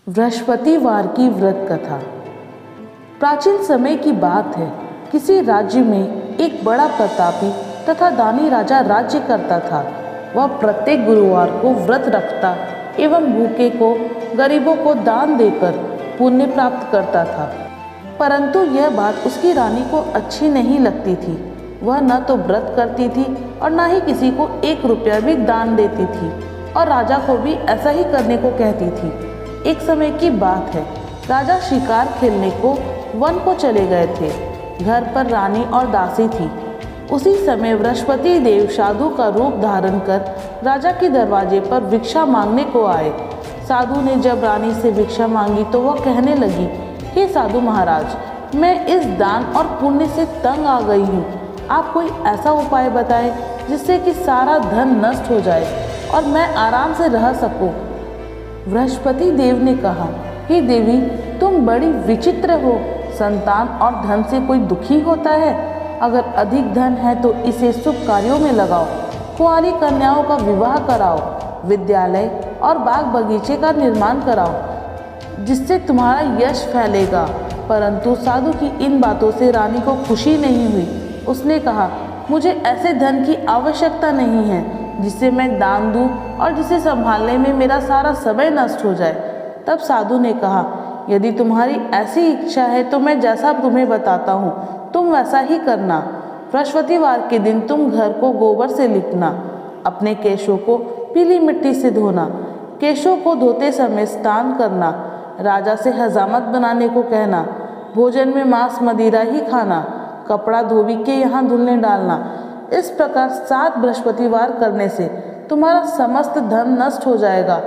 बृहस्पतिवार की व्रत कथा। प्राचीन समय की बात है। किसी राज्य में एक बड़ा प्रतापी तथा दानी राजा राज्य करता था। वह प्रत्येक गुरुवार को व्रत रखता एवं भूखे को, गरीबों को दान देकर पुण्य प्राप्त करता था। परंतु यह बात उसकी रानी को अच्छी नहीं लगती थी। वह न तो व्रत करती थी और न ही किसी को 1 रुपया भी दान देती थी और राजा को भी ऐसा ही करने को कहती थी। एक समय की बात है, राजा शिकार खेलने को वन को चले गए थे। घर पर रानी और दासी थी। उसी समय बृहस्पति देव साधु का रूप धारण कर राजा के दरवाजे पर भिक्षा मांगने को आए। साधु ने जब रानी से भिक्षा मांगी तो वह कहने लगी, हे साधु महाराज, मैं इस दान और पुण्य से तंग आ गई हूँ। आप कोई ऐसा उपाय बताएं जिससे कि सारा धन नष्ट हो जाए और मैं आराम से रह सकूं। बृहस्पति देव ने कहा, हे देवी, तुम बड़ी विचित्र हो। संतान और धन से कोई दुखी होता है? अगर अधिक धन है तो इसे शुभ कार्यों में लगाओ। कुंवारी कन्याओं का विवाह कराओ, विद्यालय और बाग बगीचे का निर्माण कराओ, जिससे तुम्हारा यश फैलेगा। परंतु साधु की इन बातों से रानी को खुशी नहीं हुई। उसने कहा, मुझे ऐसे धन की आवश्यकता नहीं है जिसे मैं दान दूं और जिसे संभालने में मेरा सारा समय नष्ट हो जाए। तब साधु ने कहा, यदि तुम्हारी ऐसी इच्छा है तो मैं जैसा तुम्हें बताता हूँ तुम वैसा ही करना। बृहस्पतिवार के दिन तुम घर को गोबर से लिपना, अपने केशों को पीली मिट्टी से धोना, केशों को धोते समय स्नान करना, राजा से हजामत बनाने को कहना, भोजन में मांस मदिरा ही खाना, कपड़ा धोबी के यहाँ धुलने डालना। इस प्रकार 7 बृहस्पतिवार करने से तुम्हारा समस्त धन नष्ट हो जाएगा।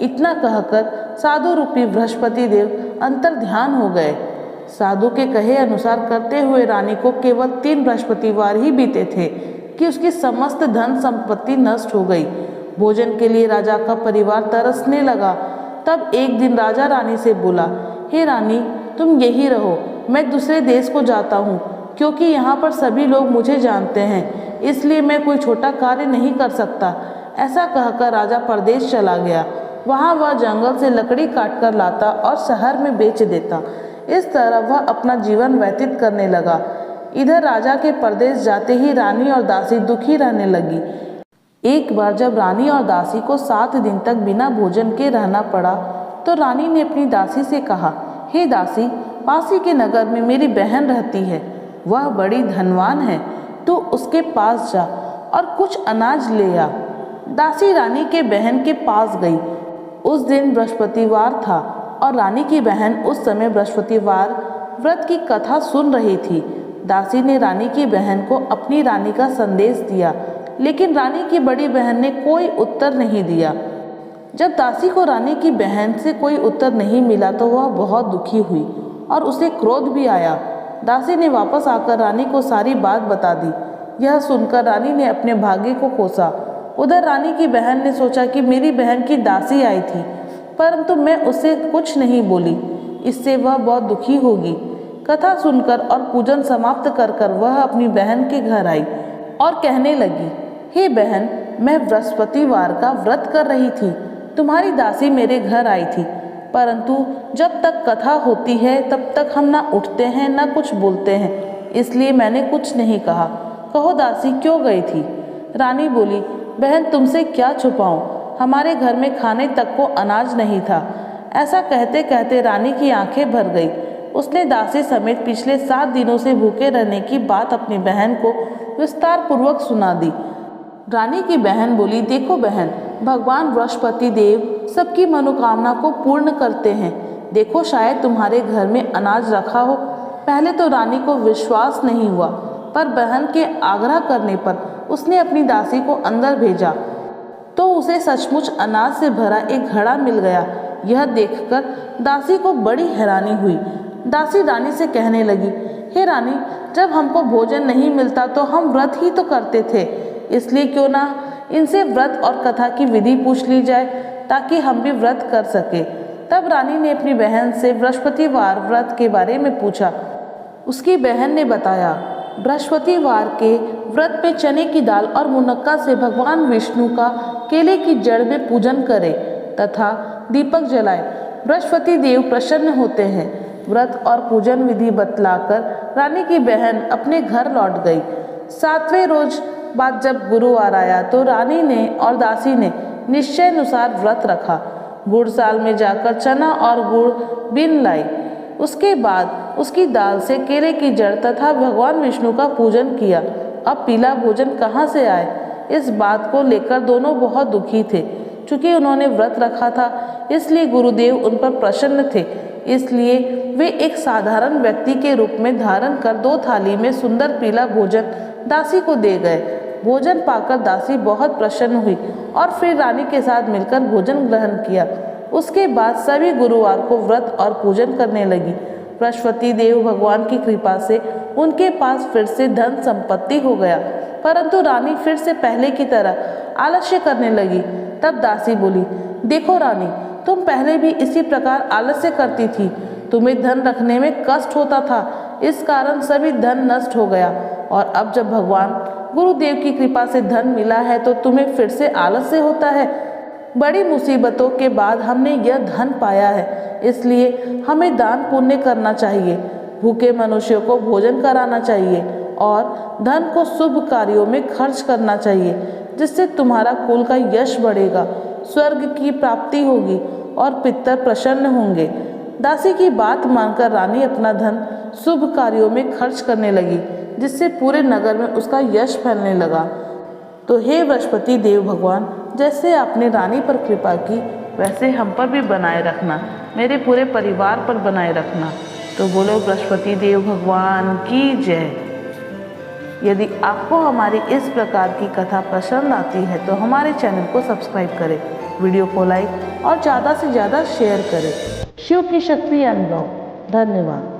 इतना कहकर साधु रूपी बृहस्पति देव अंतर ध्यान हो गए। साधु के कहे अनुसार करते हुए रानी को केवल 3 बृहस्पतिवार ही बीते थे कि उसकी समस्त धन संपत्ति नष्ट हो गई। भोजन के लिए राजा का परिवार तरसने लगा। तब एक दिन राजा रानी से बोला, हे रानी, तुम यही रहो, मैं दूसरे देश को जाता हूँ, क्योंकि यहाँ पर सभी लोग मुझे जानते हैं, इसलिए मैं कोई छोटा कार्य नहीं कर सकता। ऐसा कहकर राजा परदेश चला गया। वहाँ वह जंगल से लकड़ी काटकर लाता और शहर में बेच देता। इस तरह वह अपना जीवन व्यतीत करने लगा। इधर राजा के परदेश जाते ही रानी और दासी दुखी रहने लगी। एक बार जब रानी और दासी को 7 दिन तक बिना भोजन के रहना पड़ा तो रानी ने अपनी दासी से कहा, हे दासी, पासी के नगर में मेरी बहन रहती है, वह बड़ी धनवान है, तू उसके पास जा और कुछ अनाज ले आ। दासी रानी के बहन के पास गई। उस दिन बृहस्पतिवार था और रानी की बहन उस समय बृहस्पतिवार व्रत की कथा सुन रही थी। दासी ने रानी की बहन को अपनी रानी का संदेश दिया, लेकिन रानी की बड़ी बहन ने कोई उत्तर नहीं दिया। जब दासी को रानी की बहन से कोई उत्तर नहीं मिला तो वह बहुत दुखी हुई और उसे क्रोध भी आया। दासी ने वापस आकर रानी को सारी बात बता दी। यह सुनकर रानी ने अपने भाग्य को कोसा। उधर रानी की बहन ने सोचा कि मेरी बहन की दासी आई थी, परंतु मैं उससे कुछ नहीं बोली, इससे वह बहुत दुखी होगी। कथा सुनकर और पूजन समाप्त कर वह अपनी बहन के घर आई और कहने लगी, हे बहन, मैं बृहस्पतिवार का व्रत कर रही थी। तुम्हारी दासी मेरे घर आई थी, परंतु जब तक कथा होती है तब तक हम ना उठते हैं ना कुछ बोलते हैं, इसलिए मैंने कुछ नहीं कहा। कहो दासी, क्यों गई थी? रानी बोली, बहन, तुमसे क्या छुपाऊं, हमारे घर में खाने तक को अनाज नहीं था। ऐसा कहते कहते रानी की आंखें भर गई। उसने दासी समेत पिछले 7 दिनों से भूखे रहने की बात अपनी बहन को विस्तार पूर्वक सुना दी। रानी की बहन बोली, देखो बहन, भगवान बृहस्पति देव सबकी मनोकामना को पूर्ण करते हैं। देखो, शायद तुम्हारे घर में अनाज रखा हो। पहले तो रानी को विश्वास नहीं हुआ, पर बहन के आग्रह करने पर उसने अपनी दासी को अंदर भेजा तो उसे सचमुच अनाज से भरा एक घड़ा मिल गया। यह देखकर दासी को बड़ी हैरानी हुई। दासी रानी से कहने लगी, हे रानी, जब हमको भोजन नहीं मिलता तो हम व्रत ही तो करते थे, इसलिए क्यों ना इनसे व्रत और कथा की विधि पूछ ली जाए ताकि हम भी व्रत कर सके। तब रानी ने अपनी बहन से बृहस्पतिवार व्रत के बारे में पूछा। उसकी बहन ने बताया, बृहस्पतिवार के व्रत में चने की दाल और मुनक्का से भगवान विष्णु का केले की जड़ में पूजन करें तथा दीपक जलाए। बृहस्पति देव प्रसन्न होते हैं। व्रत और पूजन विधि बतलाकर रानी की बहन अपने घर लौट गई। 7वें रोज बाद जब गुरुवार आया तो रानी ने और दासी ने निश्चय अनुसार व्रत रखा। गुड़साल में जाकर चना और गुड़ बीन लाई। उसके बाद उसकी दाल से केले की जड़ तथा भगवान विष्णु का पूजन किया। अब पीला भोजन कहाँ से आए, इस बात को लेकर दोनों बहुत दुखी थे। चूंकि उन्होंने व्रत रखा था इसलिए गुरुदेव उन पर प्रसन्न थे, इसलिए वे एक साधारण व्यक्ति के रूप में धारण कर 2 थाली में सुंदर पीला भोजन दासी को दे गए। भोजन पाकर दासी बहुत प्रसन्न हुई और फिर रानी के साथ मिलकर भोजन ग्रहण किया। उसके बाद सभी गुरुवार को व्रत और पूजन करने लगी। बृहस्पति देव भगवान की कृपा से उनके पास फिर से धन संपत्ति हो गया, परंतु रानी फिर से पहले की तरह आलस्य करने लगी। तब दासी बोली, देखो रानी, तुम पहले भी इसी प्रकार आलस्य करती थी। तुम्हें धन रखने में कष्ट होता था, इस कारण सभी धन नष्ट हो गया, और अब जब भगवान गुरुदेव की कृपा से धन मिला है तो तुम्हें फिर से आलस्य होता है। बड़ी मुसीबतों के बाद हमने यह धन पाया है, इसलिए हमें दान पुण्य करना चाहिए, भूखे मनुष्यों को भोजन कराना चाहिए और धन को शुभ कार्यों में खर्च करना चाहिए, जिससे तुम्हारा कुल का यश बढ़ेगा, स्वर्ग की प्राप्ति होगी और पितर प्रसन्न होंगे। दासी की बात मानकर रानी अपना धन शुभ कार्यों में खर्च करने लगी, जिससे पूरे नगर में उसका यश फैलने लगा। तो हे बृहस्पति देव भगवान, जैसे आपने रानी पर कृपा की वैसे हम पर भी बनाए रखना, मेरे पूरे परिवार पर बनाए रखना। तो बोलो बृहस्पति देव भगवान की जय। यदि आपको हमारी इस प्रकार की कथा पसंद आती है तो हमारे चैनल को सब्सक्राइब करें, वीडियो को लाइक और ज़्यादा से ज़्यादा शेयर करें। शिव की शक्ति अनुभव। धन्यवाद।